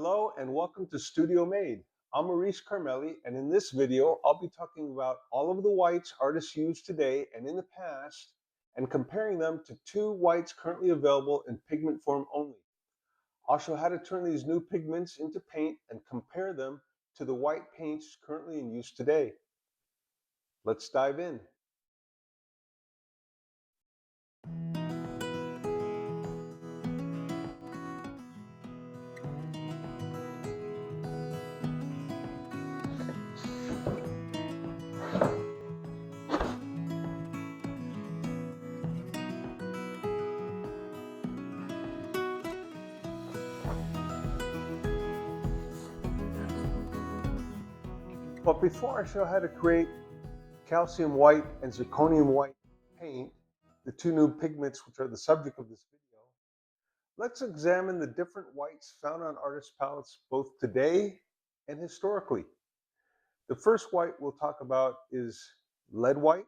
Hello and welcome to Studio Made. I'm Maurice Carmelli, and in this video I'll be talking about all of the whites artists use today and in the past and comparing them to two whites currently available in pigment form only. I'll show how to turn these new pigments into paint and compare them to the white paints currently in use today. Let's dive in. But before I show how to create calcium white and zirconium white paint, the two new pigments which are the subject of this video, let's examine the different whites found on artist palettes both today and historically. The first white we'll talk about is lead white,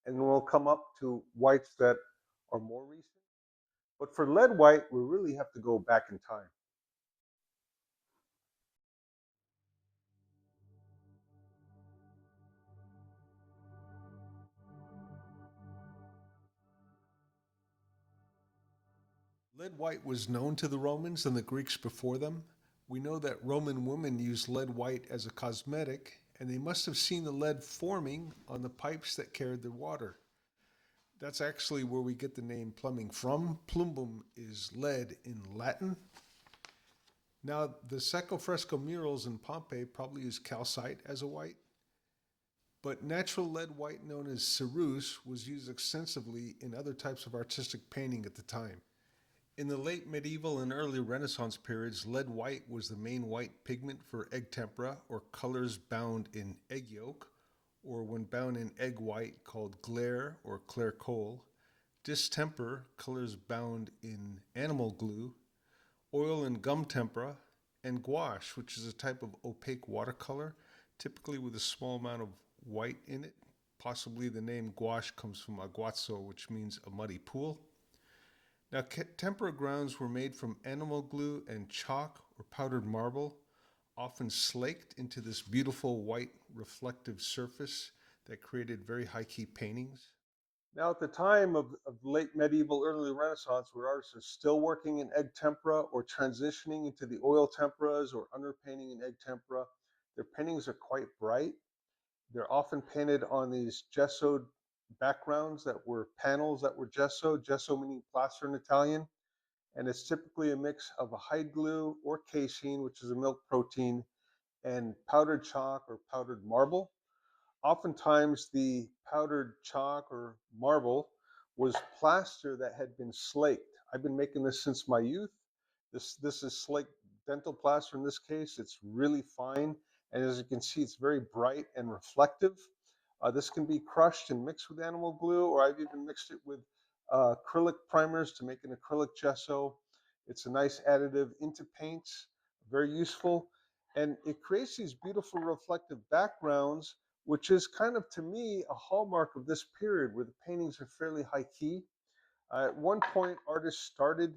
and then we'll come up to whites that are more recent. But for lead white, we really have to go back in time. Lead white was known to the Romans and the Greeks before them. We know that Roman women used lead white as a cosmetic, and they must have seen the lead forming on the pipes that carried their water. That's actually where we get the name plumbing from. Plumbum is lead in Latin. Now, the Sacro fresco murals in Pompeii probably use calcite as a white, but natural lead white known as ceruse was used extensively in other types of artistic painting at the time. In the late medieval and early Renaissance periods, lead white was the main white pigment for egg tempera, or colors bound in egg yolk, or when bound in egg white called glaire or clair coal, distemper, colors bound in animal glue, oil and gum tempera, and gouache, which is a type of opaque watercolor, typically with a small amount of white in it. Possibly the name gouache comes from aguazzo, which means a muddy pool. Now, tempera grounds were made from animal glue and chalk or powdered marble, often slaked into this beautiful white reflective surface that created very high-key paintings. Now, at the time of late medieval, early Renaissance, where artists are still working in egg tempera or transitioning into the oil temperas or underpainting in egg tempera, their paintings are quite bright. They're often painted on these gessoed backgrounds that were panels that were gessoed, gesso meaning plaster in Italian. And it's typically a mix of a hide glue or casein, which is a milk protein, and powdered chalk or powdered marble. Oftentimes, the powdered chalk or marble was plaster that had been slaked. I've been making this since my youth. This is slaked dental plaster in this case. It's really fine, and as you can see, it's very bright and reflective. This can be crushed and mixed with animal glue, or I've even mixed it with acrylic primers to make an acrylic gesso. It's a nice additive into paints, very useful, and it creates these beautiful reflective backgrounds, which is kind of, to me, a hallmark of this period where the paintings are fairly high key. At one point, artists started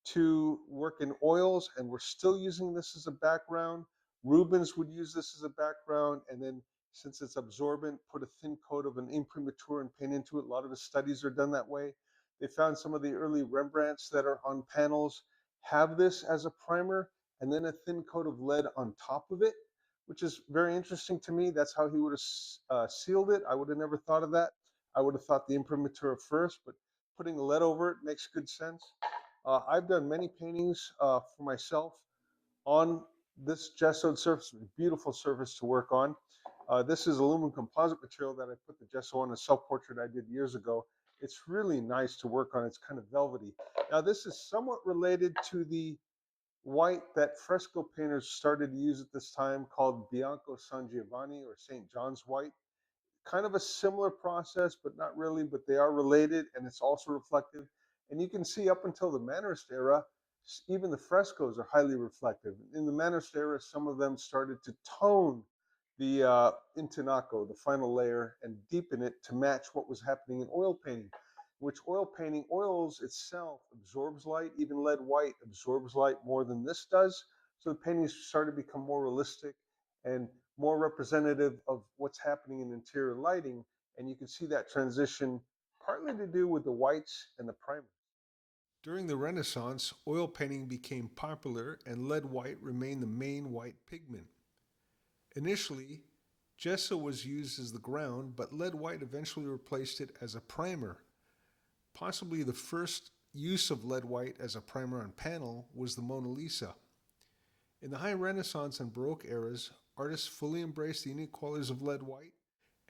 to work in oils and we're still using this as a background. Rubens would use this as a background, and then since it's absorbent, put a thin coat of an imprimatur and paint into it. A lot of the studies are done that way. They found some of the early Rembrandts that are on panels have this as a primer and then a thin coat of lead on top of it, which is very interesting to me. That's how he would have sealed it. I would have never thought of that. I would have thought the imprimatur first, but putting the lead over it makes good sense. I've done many paintings for myself on this gessoed surface, beautiful surface to work on. This is aluminum composite material that I put the gesso on, a self-portrait I did years ago. It's really nice to work on. It's kind of velvety. Now, this is somewhat related to the white that fresco painters started to use at this time called Bianco San Giovanni, or St. John's white. Kind of a similar process, but not really, but they are related, and it's also reflective. And you can see up until the Mannerist era, even the frescoes are highly reflective. In the Mannerist era, some of them started to tone the intonaco, the final layer, and deepen it to match what was happening in oil painting, which oil painting, oils itself absorbs light. Even lead white absorbs light more than this does. So the paintings started to become more realistic and more representative of what's happening in interior lighting. And you can see that transition partly to do with the whites and the primers. During the Renaissance, oil painting became popular and lead white remained the main white pigment. Initially, gesso was used as the ground, but lead white eventually replaced it as a primer. Possibly the first use of lead white as a primer on panel was the Mona Lisa. In the High Renaissance and Baroque eras, artists fully embraced the unique qualities of lead white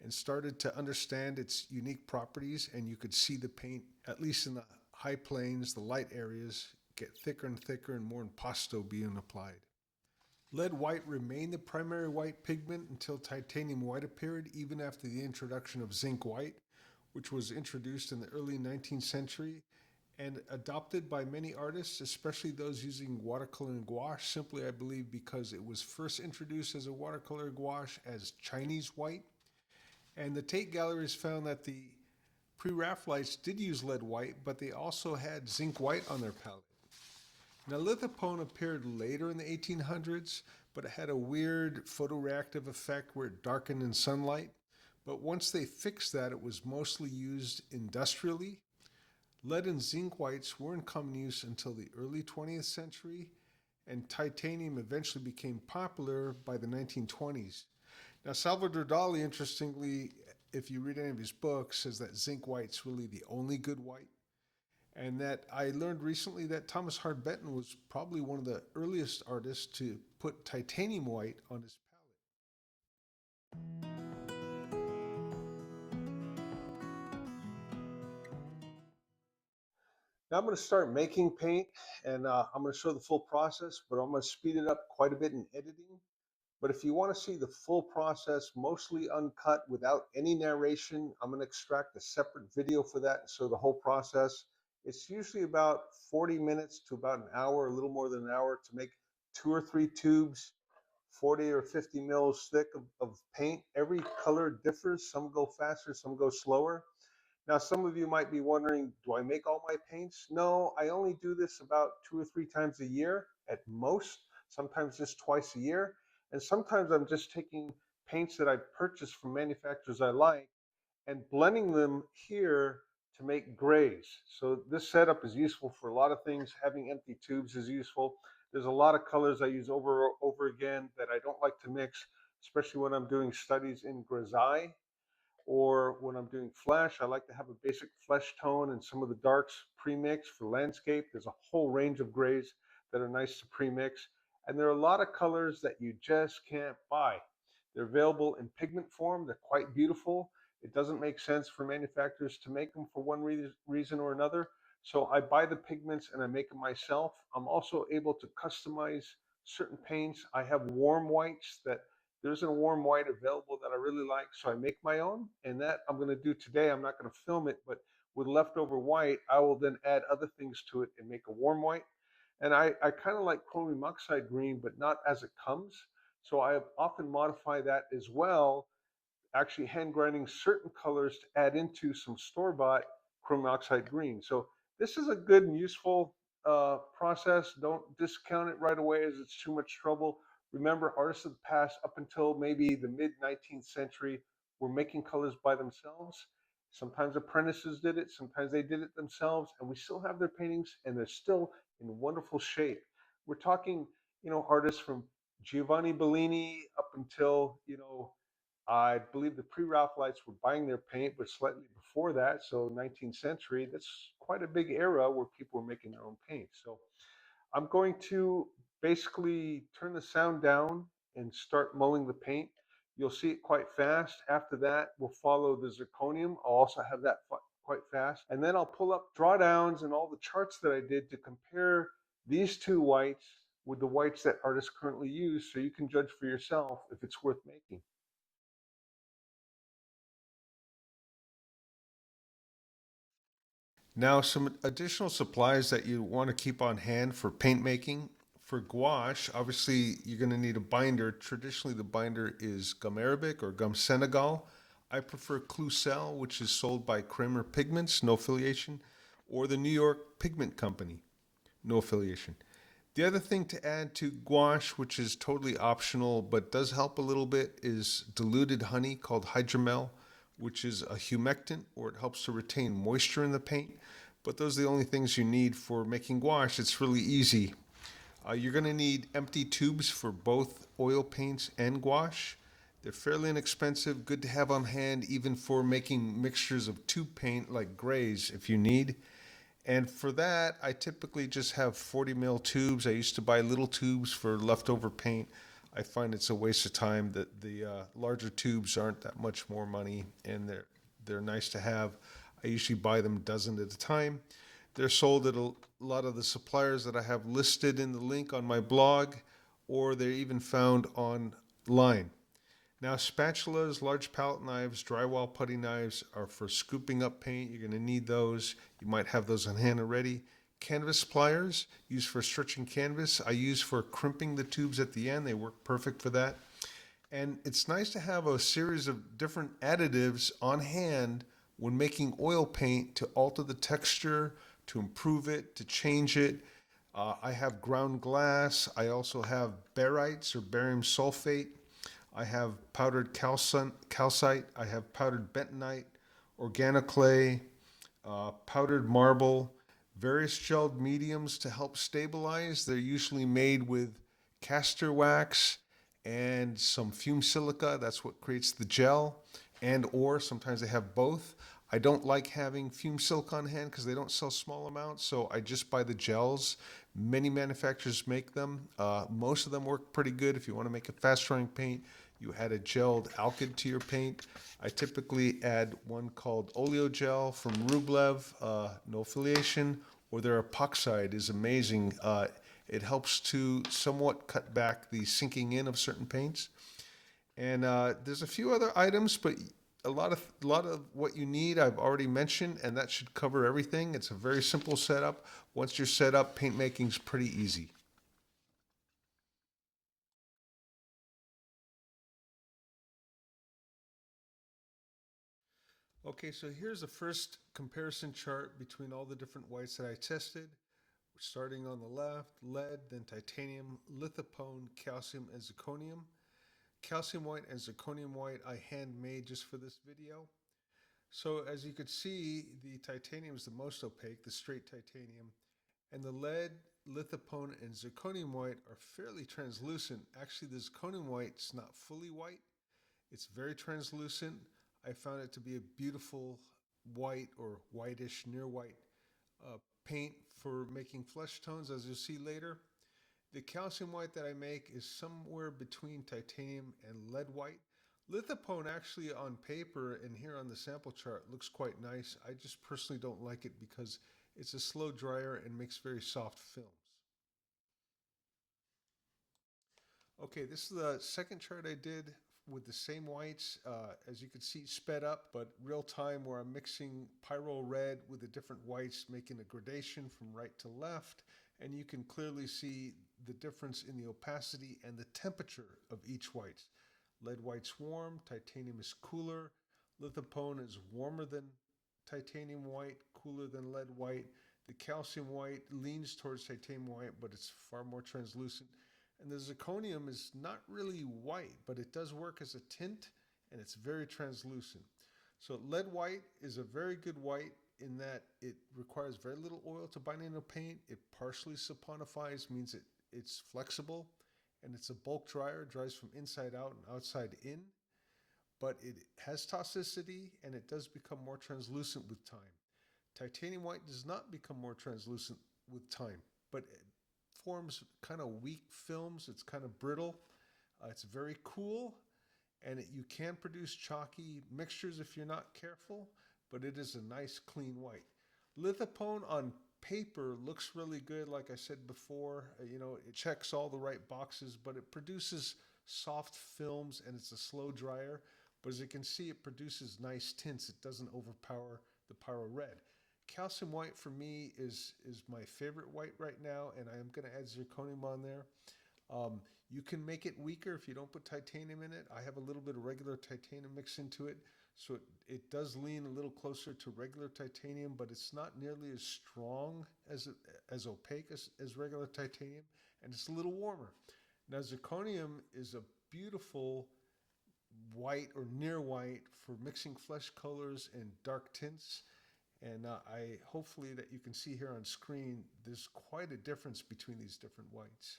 and started to understand its unique properties, and you could see the paint, at least in the high planes, the light areas, get thicker and thicker and more impasto being applied. Lead white remained the primary white pigment until titanium white appeared, even after the introduction of zinc white, which was introduced in the early 19th century and adopted by many artists, especially those using watercolor and gouache, simply, I believe, because it was first introduced as a watercolor gouache as Chinese white. And the Tate galleries found that the pre-Raphaelites did use lead white, but they also had zinc white on their palette. Now, lithopone appeared later in the 1800s, but it had a weird photoreactive effect where it darkened in sunlight. But once they fixed that, it was mostly used industrially. Lead and zinc whites were in common use until the early 20th century, and titanium eventually became popular by the 1920s. Now, Salvador Dali, interestingly, if you read any of his books, says that zinc white's really the only good white. And that I learned recently that Thomas Hart Benton was probably one of the earliest artists to put titanium white on his Now I'm going to start making paint, and I'm going to show the full process, but I'm going to speed it up quite a bit in editing. But if you want to see the full process, mostly uncut without any narration, I'm going to extract a separate video for that and show the whole process. It's usually about 40 minutes to about an hour, a little more than an hour, to make 2 or 3 tubes, 40 or 50 mils thick of paint. Every color differs. Some go faster, some go slower. Now, some of you might be wondering, do I make all my paints? No, I only do this about 2 or 3 times a year at most, sometimes just twice a year. And sometimes I'm just taking paints that I've purchased from manufacturers I like and blending them here to make grays. So this setup is useful for a lot of things. Having empty tubes is useful. There's a lot of colors I use over again that I don't like to mix, especially when I'm doing studies in grisaille, or when I'm doing flesh, I like to have a basic flesh tone and some of the darks pre-mix. For landscape, there's a whole range of grays that are nice to pre-mix. And there are a lot of colors that you just can't buy. They're available in pigment form. They're quite beautiful. It doesn't make sense for manufacturers to make them for one reason or another. So I buy the pigments and I make them myself. I'm also able to customize certain paints. I have warm whites that there isn't a warm white available that I really like, so I make my own, and that I'm going to do today. I'm not going to film it, but with leftover white, I will then add other things to it and make a warm white. And I kind of like chromium oxide green, but not as it comes. So I often modify that as well, actually hand grinding certain colors to add into some store-bought chromium oxide green. So this is a good and useful process. Don't discount it right away as it's too much trouble. Remember, artists of the past, up until maybe the mid 19th century, were making colors by themselves. Sometimes apprentices did it, sometimes they did it themselves, and we still have their paintings, and they're still in wonderful shape. We're talking, artists from Giovanni Bellini up until, I believe the pre-Raphaelites were buying their paint, but slightly before that, so 19th century, that's quite a big era where people were making their own paint. So I'm going to basically turn the sound down and start mulling the paint. You'll see it quite fast. After that, we'll follow the zirconium. I'll also have that quite fast. And then I'll pull up drawdowns and all the charts that I did to compare these two whites with the whites that artists currently use, so you can judge for yourself if it's worth making. Now, some additional supplies that you want to keep on hand for paint making. For gouache, obviously, you're going to need a binder. Traditionally, the binder is gum arabic or gum Senegal. I prefer Cloucel, which is sold by Kramer Pigments, no affiliation, or the New York Pigment Company, no affiliation. The other thing to add to gouache, which is totally optional but does help a little bit, is diluted honey called hydromel, which is a humectant, or it helps to retain moisture in the paint. But those are the only things you need for making gouache. It's really easy. You're going to need empty tubes for both oil paints and gouache. They're fairly inexpensive, good to have on hand even for making mixtures of tube paint like grays if you need. And for that, I typically just have 40 mil tubes. I used to buy little tubes for leftover paint. I find it's a waste of time that the larger tubes aren't that much more money, and they're nice to have. I usually buy them a dozen at a time. They're sold at a lot of the suppliers that I have listed in the link on my blog, or they're even found online. Now, spatulas, large palette knives, drywall putty knives are for scooping up paint. You're going to need those. You might have those on hand already. Canvas pliers, used for stretching canvas. I use for crimping the tubes at the end. They work perfect for that. And it's nice to have a series of different additives on hand when making oil paint to alter the texture, to improve it, to change it. I have ground glass. I also have barytes or barium sulfate. I have powdered calcite. I have powdered bentonite, organoclay, powdered marble, various gelled mediums to help stabilize. They're usually made with castor wax and some fume silica. That's what creates the gel, and or sometimes they have both. I don't like having fume silica on hand because they don't sell small amounts, so I just buy the gels. Many manufacturers make them. Most of them work pretty good. If you want to make a fast drying paint, you add a gelled alkyd to your paint. I typically add one called Oleogel from Rublev, no affiliation, or their epoxide is amazing. It helps to somewhat cut back the sinking in of certain paints. And there's a few other items, but a lot of what you need I've already mentioned, and that should cover everything. It's a very simple setup. Once you're set up, paint making's pretty easy. Okay, so here's the first comparison chart between all the different whites that I tested. Starting on the left, lead, then titanium, lithopone, calcium, and zirconium. Calcium white and zirconium white I handmade just for this video. So as you could see, the titanium is the most opaque, the straight titanium, and the lead, lithopone, and zirconium white are fairly translucent. Actually, the zirconium white is not fully white. It's very translucent. I found it to be a beautiful white or whitish, near white paint for making flesh tones, as you'll see later. The calcium white that I make is somewhere between titanium and lead white. Lithopone actually on paper and here on the sample chart looks quite nice. I just personally don't like it because it's a slow dryer and makes very soft films. Okay, this is the second chart I did with the same whites. As you can see, sped up, but real time where I'm mixing pyro red with the different whites, making a gradation from right to left. And you can clearly see the difference in the opacity and the temperature of each white. Lead white's warm, titanium is cooler, lithopone is warmer than titanium white, cooler than lead white. The calcium white leans towards titanium white, but it's far more translucent. And the zirconium is not really white, but it does work as a tint and it's very translucent. So lead white is a very good white in that it requires very little oil to bind into paint. It partially saponifies, means it's flexible, and it's a bulk dryer, dries from inside out and outside in, but it has toxicity and it does become more translucent with time. Titanium white does not become more translucent with time, but it forms kind of weak films. It's kind of brittle. It's very cool, and you can produce chalky mixtures if you're not careful, but it is a nice clean white. Lithopone on paper looks really good, like I said before. It checks all the right boxes, but it produces soft films and it's a slow dryer. But as you can see, it produces nice tints. It doesn't overpower the pyro red. Calcium white for me is my favorite white right now, and I am going to add zirconium on there. Um, you can make it weaker if you don't put titanium in it. I have a little bit of regular titanium mixed into it. So it does lean a little closer to regular titanium, but it's not nearly as strong as opaque as regular titanium, and it's a little warmer. Now, zirconium is a beautiful white or near white for mixing flesh colors and dark tints. And I hopefully that you can see here on screen, there's quite a difference between these different whites.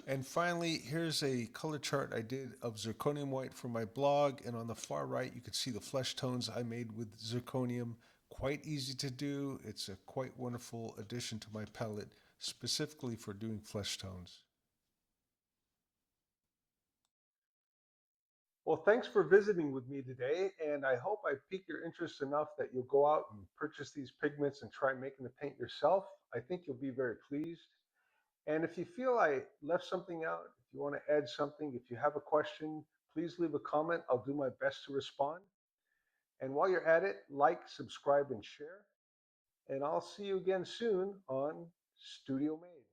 And finally, here's a color chart I did of zirconium white for my blog. And on the far right, you can see the flesh tones I made with zirconium. Quite easy to do. It's a quite wonderful addition to my palette, specifically for doing flesh tones. Well, thanks for visiting with me today, and I hope I piqued your interest enough that you'll go out and purchase these pigments and try making the paint yourself. I think you'll be very pleased. And if you feel I left something out, if you want to add something, if you have a question, please leave a comment. I'll do my best to respond. And while you're at it, like, subscribe, and share. And I'll see you again soon on Studio Made.